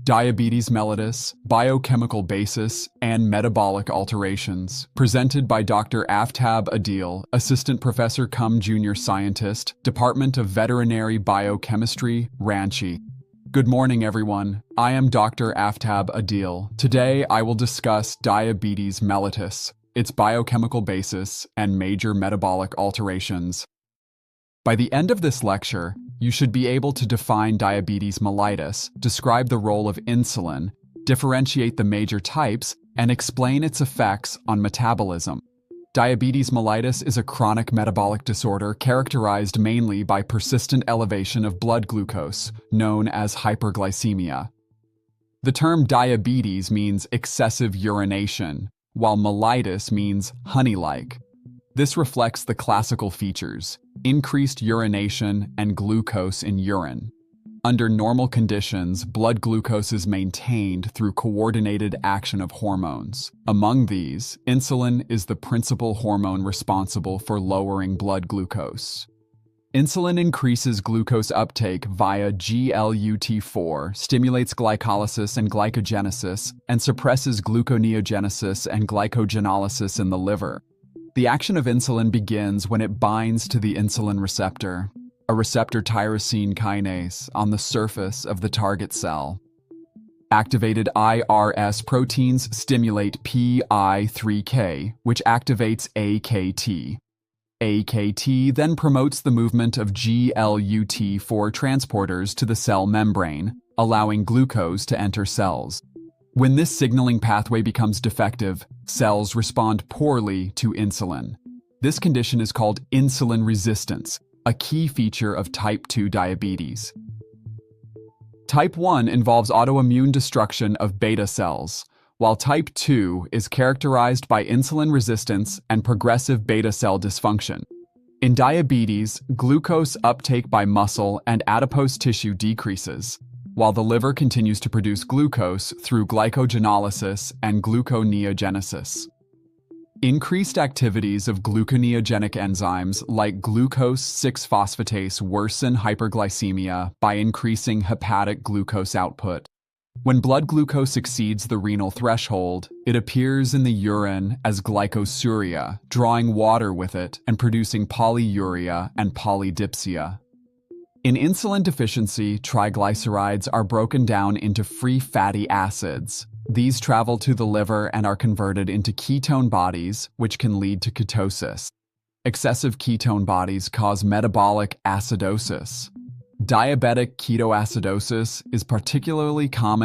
Diabetes mellitus, Biochemical Basis, and Metabolic Alterations, presented by Dr. AFTAB Adil, Assistant Professor cum Junior Scientist, Department of Veterinary Biochemistry, Ranchi. Good morning, everyone. I am Dr. AFTAB Adil. Today, I will discuss diabetes mellitus, its biochemical basis, and major metabolic alterations. By the end of this lecture, you should be able to define diabetes mellitus, describe the role of insulin, differentiate the major types, and explain its effects on metabolism. Diabetes mellitus is a chronic metabolic disorder characterized mainly by persistent elevation of blood glucose, known as hyperglycemia. The term diabetes means excessive urination, while mellitus means honey-like. This reflects the classical features: increased urination and glucose in urine. Under normal conditions, blood glucose is maintained through coordinated action of hormones. Among these, insulin is the principal hormone responsible for lowering blood glucose. Insulin increases glucose uptake via GLUT4, stimulates glycolysis and glycogenesis, and suppresses gluconeogenesis and glycogenolysis in the liver. The action of insulin begins when it binds to the insulin receptor, a receptor tyrosine kinase, on the surface of the target cell. Activated IRS proteins stimulate PI3K, which activates AKT. AKT then promotes the movement of GLUT4 transporters to the cell membrane, allowing glucose to enter cells. When this signaling pathway becomes defective, cells respond poorly to insulin. This condition is called insulin resistance, a key feature of type 2 diabetes. Type 1 involves autoimmune destruction of beta cells, while type 2 is characterized by insulin resistance and progressive beta cell dysfunction. In diabetes, glucose uptake by muscle and adipose tissue decreases, while the liver continues to produce glucose through glycogenolysis and gluconeogenesis. Increased activities of gluconeogenic enzymes like glucose 6-phosphatase worsen hyperglycemia by increasing hepatic glucose output. When blood glucose exceeds the renal threshold, it appears in the urine as glycosuria, drawing water with it and producing polyuria and polydipsia. In insulin deficiency, triglycerides are broken down into free fatty acids. These travel to the liver and are converted into ketone bodies, which can lead to ketosis. Excessive ketone bodies cause metabolic acidosis. Diabetic ketoacidosis is particularly common